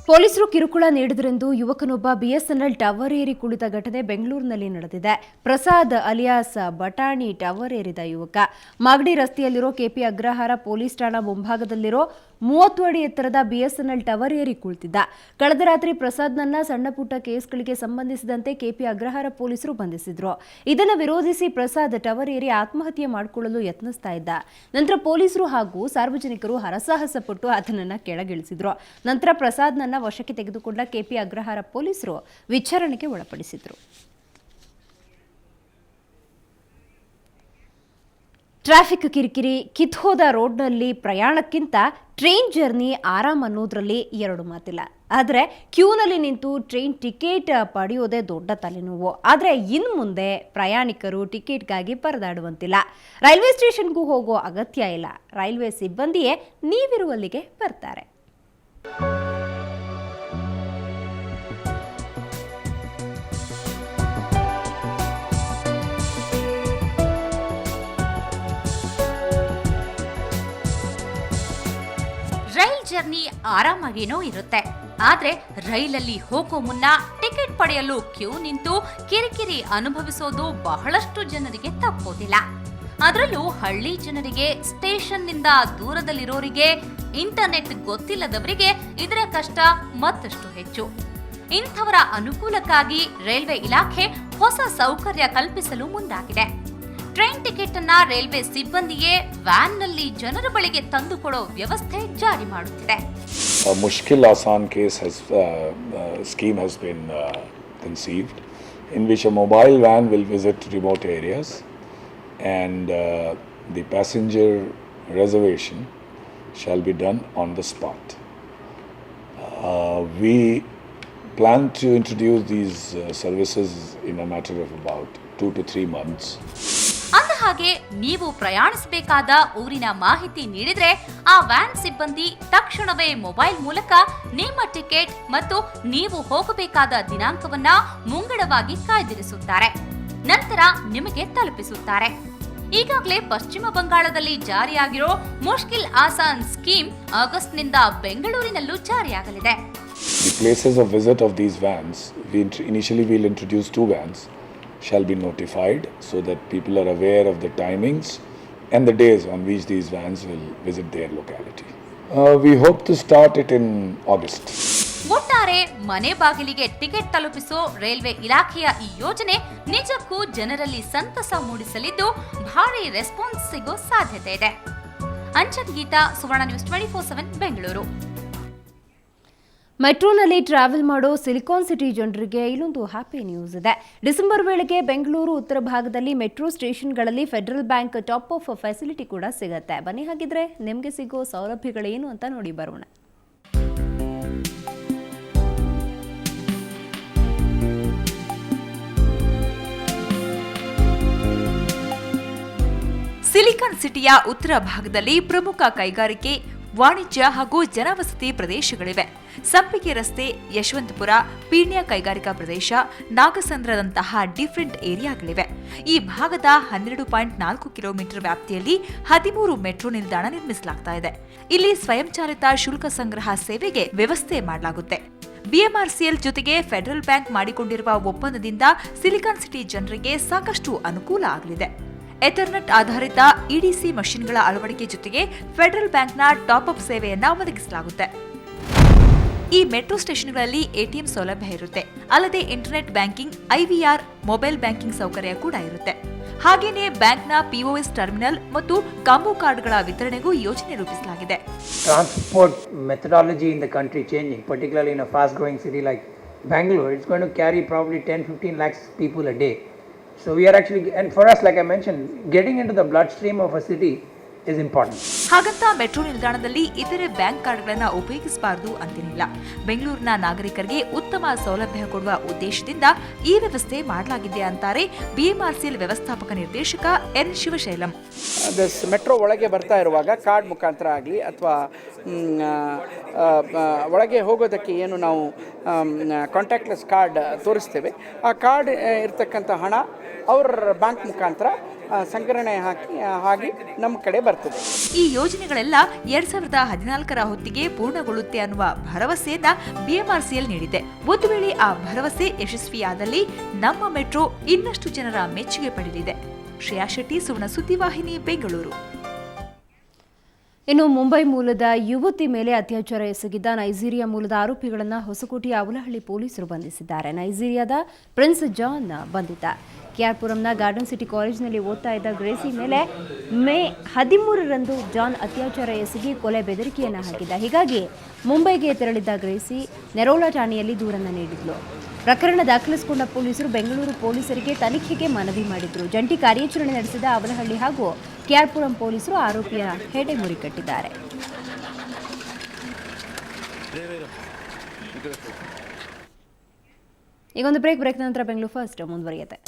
ಪೊಲೀಸರು ಕಿರುಕುಳ ನೀಡಿದರೆಂದು ಯುವಕನೊಬ್ಬ BSNL tower ಏರಿ ಕುಳಿತ ಘಟನೆ ಬೆಂಗಳೂರಿನಲ್ಲಿ ನಡೆದಿದೆ. ಪ್ರಸಾದ್ ಅಲಿಯಾಸ್ ಬಟಾಣಿ ಟವರ್ ಏರಿದ ಯುವಕ ಮಾಗಡಿ ರಸ್ತೆಯಲ್ಲಿರೋ ಕೆಪಿ ಅಗ್ರಹಾರ ಪೊಲೀಸ್ ಠಾಣಾ ಮುಂಭಾಗದಲ್ಲಿರೋ 30 ಅಡಿ ಎತ್ತರದ ಬಿಎಸ್ಎನ್ಎಲ್ ಟವರ್ ಏರಿ ಕುಳಿತಿದ್ದ. ಕಳೆದ ರಾತ್ರಿ ಪ್ರಸಾದ್ನನ್ನ ಸಣ್ಣಪುಟ್ಟ ಕೇಸ್ಗಳಿಗೆ ಸಂಬಂಧಿಸಿದಂತೆ ಕೆಪಿ ಅಗ್ರಹಾರ ಪೊಲೀಸರು ಬಂಧಿಸಿದ್ರು. ಇದನ್ನು ವಿರೋಧಿಸಿ ಪ್ರಸಾದ್ ಟವರ್ ಏರಿ ಆತ್ಮಹತ್ಯೆ ಮಾಡಿಕೊಳ್ಳಲು ಯತ್ನಿಸ್ತಾ ಇದ್ದ. ನಂತರ ಪೊಲೀಸರು ಹಾಗೂ ಸಾರ್ವಜನಿಕರು ಹರಸಾಹಸ ಪಟ್ಟು ಆತನನ್ನ ಕೆಳಗಿಳಿಸಿದ್ರು. ನಂತರ ಪ್ರಸಾದ್ನನ್ನ ವಶಕ್ಕೆ ತೆಗೆದುಕೊಂಡ ಕೆಪಿ ಅಗ್ರಹಾರ ಪೊಲೀಸರು ವಿಚಾರಣೆಗೆ ಒಳಪಡಿಸಿದ್ರು. ಟ್ರಾಫಿಕ್ ಕಿರಿಕಿರಿ, ಕಿತ್ಹೋದ ರೋಡ್ನಲ್ಲಿ ಪ್ರಯಾಣಕ್ಕಿಂತ ಟ್ರೈನ್ ಜರ್ನಿ ಆರಾಮ್ ಅನ್ನೋದ್ರಲ್ಲಿ ಎರಡು ಮಾತಿಲ್ಲ. ಆದರೆ ಕ್ಯೂನಲ್ಲಿ ನಿಂತು ಟ್ರೈನ್ ಟಿಕೆಟ್ ಪಡೆಯೋದೇ ದೊಡ್ಡ ತಲೆನೋವು. ಆದರೆ ಇನ್ನು ಮುಂದೆ ಪ್ರಯಾಣಿಕರು ಟಿಕೆಟ್ಗಾಗಿ ಪರದಾಡುವಂತಿಲ್ಲ. ರೈಲ್ವೆ ಸ್ಟೇಷನ್ಗೂ ಹೋಗೋ ಅಗತ್ಯ ಇಲ್ಲ. ರೈಲ್ವೆ ಸಿಬ್ಬಂದಿಯೇ ನೀವಿರುವಲ್ಲಿಗೆ ಬರ್ತಾರೆ. ರೈಲ್ ಜರ್ನಿ ಆರಾಮಾಗೇನೋ ಇರುತ್ತೆ. ಆದ್ರೆ ರೈಲಲ್ಲಿ ಹೋಗೋ ಮುನ್ನ ಟಿಕೆಟ್ ಪಡೆಯಲು ಕ್ಯೂ ನಿಂತು ಕಿರಿಕಿರಿ ಅನುಭವಿಸೋದು ಬಹಳಷ್ಟು ಜನರಿಗೆ ತಪ್ಪೋದಿಲ್ಲ. ಅದರಲ್ಲೂ ಹಳ್ಳಿ ಜನರಿಗೆ, ಸ್ಟೇಷನ್ನಿಂದ ದೂರದಲ್ಲಿರೋರಿಗೆ, ಇಂಟರ್ನೆಟ್ ಗೊತ್ತಿಲ್ಲದವರಿಗೆ ಇದರ ಕಷ್ಟ ಮತ್ತಷ್ಟು ಹೆಚ್ಚು. ಇಂಥವರ ಅನುಕೂಲಕ್ಕಾಗಿ ರೈಲ್ವೆ ಇಲಾಖೆ ಹೊಸ ಸೌಕರ್ಯ ಕಲ್ಪಿಸಲು ಮುಂದಾಗಿದೆ. ಟ್ರೈನ್ ಟಿಕೆಟ್ ಅನ್ನ ರೈಲ್ವೆ ಸಿಬ್ಬಂದಿಯೇ ವ್ಯಾನ್ನಲ್ಲಿ ಜನರ ಬಳಿಗೆ ತಂದುಕೊಡೋ ವ್ಯವಸ್ಥೆ ಜಾರಿ ಮಾಡುತ್ತಿದೆ. Mushkil Asan case scheme has been conceived, in which a mobile van will visit remote areas and the passenger reservation shall be done on the spot. We plan to introduce these services in a matter of about 2 to 3 months. ಅಂದ ಹಾಗೆ ನೀವು ಪ್ರಯಾಣಿಸಬೇಕಾದ ಊರಿನ ಮಾಹಿತಿ ನೀಡಿದ್ರೆ ಆ van ಸಿಬ್ಬಂದಿ ತಕ್ಷಣವೇ mobile ಮೂಲಕ ನಿಮ್ಮ ಟಿಕೆಟ್ ಮತ್ತು ನೀವು ಹೋಗಬೇಕಾದ ದಿನಾಂಕವನ್ನ ಮುಂಗಡವಾಗಿ ಕಾಯ್ದಿರಿಸುತ್ತಾರೆ. ನಂತರ ನಿಮಗೆ ತಲುಪಿಸುತ್ತಾರೆ. ಈಗಾಗಲೇ ಪಶ್ಚಿಮ ಬಂಗಾಳದಲ್ಲಿ ಜಾರಿಯಾಗಿರೋ ಮುಷ್ಕಿಲ್ ಆಸಾನ್ scheme ಆಗಸ್ಟ್ನಿಂದ ಬೆಂಗಳೂರಿನಲ್ಲೂ ಜಾರಿಯಾಗಲಿದೆ. The places of visit of these vans, initially we'll introduce 2 vans. Shall be notified so that people are aware of the timings and the days on which these vans will visit their locality. We hope to start it in August. ಒಟ್ಟಾರೆ ಮನೆ ಬಾಗಿಲಿಗೆ ticket ತಲುಪಿಸೋ railway ಇಲಾಖೆಯ ಈ ಯೋಜನೆ ನಿಜಕ್ಕೂ ಜನರಲ್ಲಿ ಸಂತಸ ಮೂಡಿಸಲಿದ್ದು ಭಾರಿ ರೆಸ್ಪಾನ್ಸ್ ಸಿಗೋ ಸಾಧ್ಯತೆ ಇದೆ. ಅಂಚನ್ ಗೀತಾ, ಸುವರ್ಣ ನ್ಯೂಸ್ 24/7 ಬೆಂಗಳೂರು. ಮೆಟ್ರೋನಲ್ಲಿ ಟ್ರಾವೆಲ್ ಮಾಡೋ ಸಿಲಿಕಾನ್ ಸಿಟಿ ಜನರಿಗೆ ಇಲ್ಲೊಂದು ಹ್ಯಾಪಿ ನ್ಯೂಸ್ ಇದೆ. ಡಿಸೆಂಬರ್ ವೇಳೆಗೆ ಬೆಂಗಳೂರು ಉತ್ತರ ಭಾಗದಲ್ಲಿ ಮೆಟ್ರೋ ಸ್ಟೇಷನ್ಗಳಲ್ಲಿ Federal Bank top up facility ಕೂಡ ಸಿಗುತ್ತೆ. ಬನ್ನಿ ಹಾಗಿದ್ರೆ ನಿಮಗೆ ಸಿಗೋ ಸೌಲಭ್ಯಗಳೇನು ಅಂತ ನೋಡಿ ಬರೋಣ. ಸಿಲಿಕಾನ್ ಸಿಟಿಯ ಉತ್ತರ ಭಾಗದಲ್ಲಿ ಪ್ರಮುಖ ಕೈಗಾರಿಕೆ, ವಾಣಿಜ್ಯ ಹಾಗೂ ಜನವಸತಿ ಪ್ರದೇಶಗಳಿವೆ. ಸಂಪಿಗೆ ರಸ್ತೆ, ಯಶವಂತಪುರ, ಪೀಣ್ಯ ಕೈಗಾರಿಕಾ ಪ್ರದೇಶ, ನಾಗಸಂದ್ರದಂತಹ ಡಿಫರೆಂಟ್ ಏರಿಯಾಗಳಿವೆ. ಈ ಭಾಗದ 12.4 ಕಿಲೋಮೀಟರ್ ವ್ಯಾಪ್ತಿಯಲ್ಲಿ 13 ಮೆಟ್ರೋ ನಿಲ್ದಾಣ ನಿರ್ಮಿಸಲಾಗ್ತಾ ಇದೆ. ಇಲ್ಲಿ ಸ್ವಯಂಚಾಲಿತ ಶುಲ್ಕ ಸಂಗ್ರಹ ಸೇವೆಗೆ ವ್ಯವಸ್ಥೆ ಮಾಡಲಾಗುತ್ತೆ. ಬಿಎಂಆರ್ಸಿಎಲ್ ಜೊತೆಗೆ ಫೆಡರಲ್ ಬ್ಯಾಂಕ್ ಮಾಡಿಕೊಂಡಿರುವ ಒಪ್ಪಂದದಿಂದ ಸಿಲಿಕಾನ್ ಸಿಟಿ ಜನರಿಗೆ ಸಾಕಷ್ಟು ಅನುಕೂಲ ಆಗಲಿದೆ. ಎಥರ್ನೆಟ್ ಆಧಾರಿತ ಇಡಿಸಿ ಮಷಿನ್ಗಳ ಅಳವಡಿಕೆ ಜೊತೆಗೆ ಫೆಡರಲ್ ಬ್ಯಾಂಕ್ನ ಟಾಪ್ ಅಪ್ ಸೇವೆಯನ್ನ ಒದಗಿಸಲಾಗುತ್ತೆ. ಈ ಮೆಟ್ರೋ ಸ್ಟೇಷನ್ಗಳಲ್ಲಿ ಎಟಿಎಂ ಸೌಲಭ್ಯ ಇರುತ್ತೆ. ಅಲ್ಲದೆ internet banking, IVR, mobile banking ಸೌಕರ್ಯ ಕೂಡ ಇರುತ್ತೆ. ಹಾಗೇನೆ ಬ್ಯಾಂಕ್ನ ಪಿಒಎಸ್ ಟರ್ಮಿನಲ್ ಮತ್ತು ಕಾಂಬೋ ಕಾರ್ಡ್ಗಳ ವಿತರಣೆಗೂ ಯೋಜನೆ ರೂಪಿಸಲಾಗಿದೆ. Transport methodology in the country changing, particularly in a fast growing city like Bangalore, it's going to carry probably 10-15 lakhs people a day. So we are actually, and for us, like I mentioned, getting into the bloodstream of a city is important. ಹಾಗಂತ metro ನಿಲ್ದಾಣದಲ್ಲಿ ಇತರೆ bank ಕಾರ್ಡ್ಗಳನ್ನು ಉಪಯೋಗಿಸಬಾರದು ಅಂತೇನಿಲ್ಲ. ಬೆಂಗಳೂರಿನ ನಾಗರಿಕರಿಗೆ ಉತ್ತಮ ಸೌಲಭ್ಯ ಕೊಡುವ ಉದ್ದೇಶದಿಂದ ಈ ವ್ಯವಸ್ಥೆ ಮಾಡಲಾಗಿದೆ ಅಂತಾರೆ ಬಿಎಂಆರ್ಸಿಎಲ್ ವ್ಯವಸ್ಥಾಪಕ ನಿರ್ದೇಶಕ ಎನ್ ಶಿವಶೈಲಂ. ಮೆಟ್ರೋ ಒಳಗೆ ಬರ್ತಾ ಇರುವಾಗ ಕಾರ್ಡ್ ಮುಖಾಂತರ ಆಗಲಿ ಅಥವಾ ಒಳಗೆ ಹೋಗೋದಕ್ಕೆ ಏನು ನಾವು ಕಾಂಟ್ಯಾಕ್ಟ್ಲೆಸ್ ಕಾರ್ಡ್ ತೋರಿಸ್ತೇವೆ, ಆ ಕಾರ್ಡ್ ಇರ್ತಕ್ಕಂಥ ಹಣ ಅವ್ರ ಬ್ಯಾಂಕ್ ಮುಖಾಂತರ ಸಂಗ್ರಹಣೆ ಆಗಿ ನಮ್ಮ ಕಡೆ ಬರ್ತದೆ. ಈ ಯೋಜನೆಗಳೆಲ್ಲ 2014ರ ಹೊತ್ತಿಗೆ ಪೂರ್ಣಗೊಳ್ಳುತ್ತೆ ಅನ್ನುವ ಭರವಸೆಯನ್ನ ಬಿಎಂಆರ್ಸಿಎಲ್ ನೀಡಿದೆ. ಒಂದು ವೇಳೆ ಆ ಭರವಸೆ ಯಶಸ್ವಿಯಾದಲ್ಲಿ ನಮ್ಮ ಮೆಟ್ರೋ ಇನ್ನಷ್ಟು ಜನರ ಮೆಚ್ಚುಗೆ ಪಡೆಯಲಿದೆ. ಶ್ರೇಯಾ ಶೆಟ್ಟಿ, ಸುವರ್ಣ ಸುದ್ದಿವಾಹಿನಿ, ಬೆಂಗಳೂರು. ಇನ್ನು ಮುಂಬೈ ಮೂಲದ ಯುವತಿ ಮೇಲೆ ಅತ್ಯಾಚಾರ ಎಸಗಿದ್ದ ನೈಜೀರಿಯಾ ಮೂಲದ ಆರೋಪಿಗಳನ್ನು ಹೊಸಕೋಟೆಯ ಅವಲಹಳ್ಳಿ ಪೊಲೀಸರು ಬಂಧಿಸಿದ್ದಾರೆ. ನೈಜೀರಿಯಾದ ಪ್ರಿನ್ಸ್ ಜಾನ್ ಬಂಧಿತ. ಕೆಆರ್ಪುರಂನ ಗಾರ್ಡನ್ ಸಿಟಿ ಕಾಲೇಜಿನಲ್ಲಿ ಓದ್ತಾ ಇದ್ದ ಗ್ರೇಸಿ ಮೇಲೆ ಮೇ 13ರಂದು ಜಾನ್ ಅತ್ಯಾಚಾರ ಎಸಗಿ ಕೊಲೆ ಬೆದರಿಕೆಯನ್ನು ಹಾಕಿದ್ದ. ಹೀಗಾಗಿ ಮುಂಬೈಗೆ ತೆರಳಿದ್ದ ಗ್ರೇಸಿ ನೆರೋಲಾ ಠಾಣೆಯಲ್ಲಿ ದೂರನ್ನು ನೀಡಿದ್ಲು. ಪ್ರಕರಣ ದಾಖಲಿಸಿಕೊಂಡ ಪೊಲೀಸರು ಬೆಂಗಳೂರು ಪೊಲೀಸರಿಗೆ ತನಿಖೆಗೆ ಮನವಿ ಮಾಡಿದ್ರು. ಜಂಟಿ ಕಾರ್ಯಾಚರಣೆ ನಡೆಸಿದ ಅವಲಹಳ್ಳಿ ಹಾಗೂ ಕೆಆರ್ಪುರಂ ಪೊಲೀಸರು ಆರೋಪಿಯ ಹೆಡೆ ಮುರಿಕಟ್ಟಿದ್ದಾರೆ. ಈಗೊಂದು ಬ್ರೇಕ್ ನಂತರ ಬೆಂಗಳೂರು ಫಸ್ಟ್ ಮುಂದುವರಿಯುತ್ತೆ.